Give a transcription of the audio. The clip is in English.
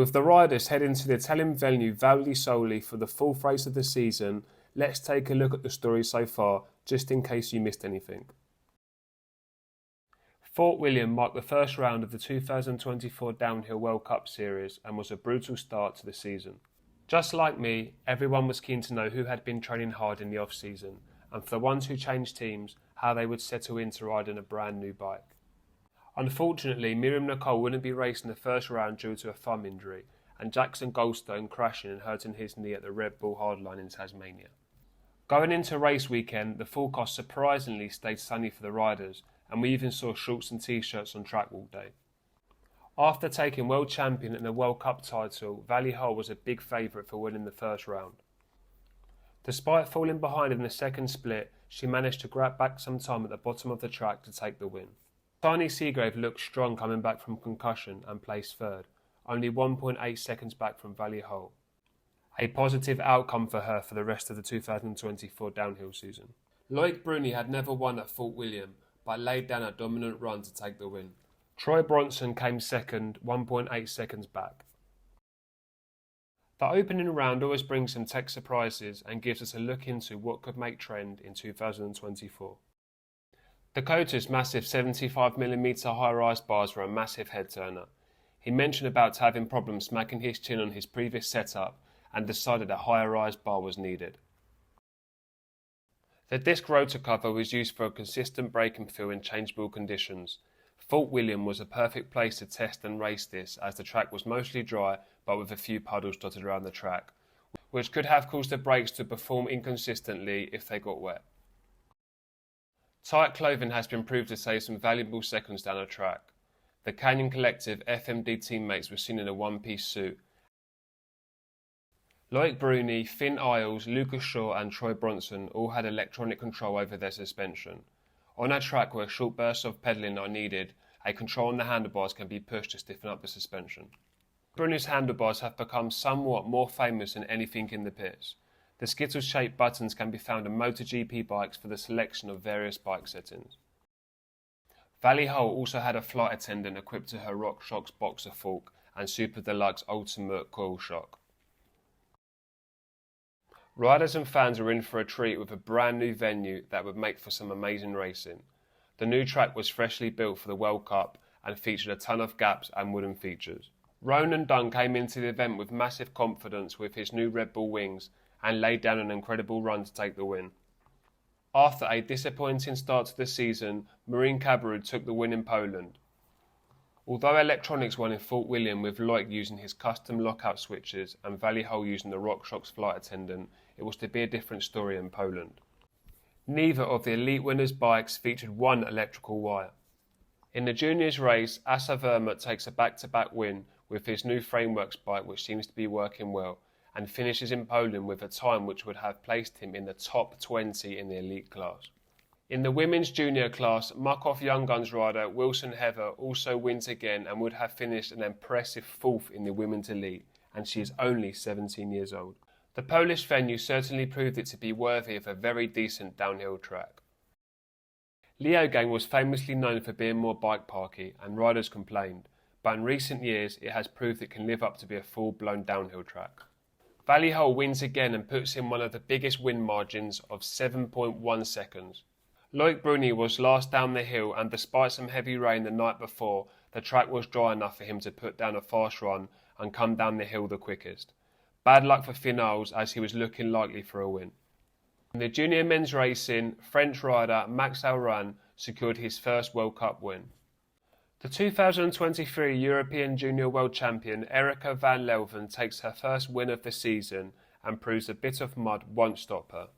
With the riders heading to the Italian venue Val di Sole for the fourth race of the season, let's take a look at the story so far, just in case you missed anything. Fort William marked the first round of the 2024 Downhill World Cup Series and was a brutal start to the season. Just like me, everyone was keen to know who had been training hard in the off-season, and for the ones who changed teams, how they would settle into riding a brand new bike. Unfortunately, Miriam Nicole wouldn't be racing the first round due to a thumb injury, and Jackson Goldstone crashing and hurting his knee at the Red Bull Hardline in Tasmania. Going into race weekend, the forecast surprisingly stayed sunny for the riders, and we even saw shorts and t-shirts on track walk day. After taking world champion and the World Cup title, Vali Höll was a big favourite for winning the first round. Despite falling behind in the second split, she managed to grab back some time at the bottom of the track to take the win. Tahnée Seagrave looked strong coming back from concussion and placed third, only 1.8 seconds back from Vali Höll. A positive outcome for her for the rest of the 2024 downhill season. Loic Bruni had never won at Fort William, but laid down a dominant run to take the win. Troy Bronson came second, 1.8 seconds back. The opening round always brings some tech surprises and gives us a look into what could make trend in 2024. Dakota's massive 75mm high-rise bars were a massive head-turner. He mentioned about having problems smacking his chin on his previous setup and decided a higher-rise bar was needed. The disc rotor cover was used for a consistent braking feel in changeable conditions. Fort William was a perfect place to test and race this, as the track was mostly dry but with a few puddles dotted around the track, which could have caused the brakes to perform inconsistently if they got wet. Tight clothing has been proved to save some valuable seconds down the track. The Canyon Collective FMD teammates were seen in a one-piece suit. Loic Bruni, Finn Isles, Lucas Shaw and Troy Bronson all had electronic control over their suspension. On a track where short bursts of pedalling are needed, a control on the handlebars can be pushed to stiffen up the suspension. Bruni's handlebars have become somewhat more famous than anything in the pits. The Skittles-shaped buttons can be found on MotoGP bikes for the selection of various bike settings. Vali Höll also had a flight attendant equipped to her RockShox Boxer fork and Super Deluxe Ultimate coil shock. Riders and fans are in for a treat with a brand new venue that would make for some amazing racing. The new track was freshly built for the World Cup and featured a ton of gaps and wooden features. Ronan Dunn came into the event with massive confidence with his new Red Bull wings and laid down an incredible run to take the win. After a disappointing start to the season, Marine Cabarrud took the win in Poland. Although Electronics won in Fort William with Loic using his custom lockout switches and Vali Höll using the RockShox flight attendant, it was to be a different story in Poland. Neither of the elite winners' bikes featured one electrical wire. In the juniors race, Asa Vermut takes a back-to-back win with his new Frameworks bike, which seems to be working well, and finishes in Poland with a time which would have placed him in the top 20 in the elite class. In the women's junior class, Muc-Off Young Guns rider Wilson Heather also wins again and would have finished an impressive fourth in the women's elite, and she is only 17 years old. The Polish venue certainly proved it to be worthy of a very decent downhill track. Leogang was famously known for being more bike parky, and riders complained, but in recent years it has proved it can live up to be a full-blown downhill track. Vali Höll wins again and puts in one of the biggest win margins of 7.1 seconds. Loic Bruni was last down the hill, and despite some heavy rain the night before, the track was dry enough for him to put down a fast run and come down the hill the quickest. Bad luck for Finn Isles, as he was looking likely for a win. In the junior men's racing, French rider Max Alran secured his first World Cup win. The 2023 European Junior World Champion Erica van Leuven takes her first win of the season, and proves a bit of mud won't stop her.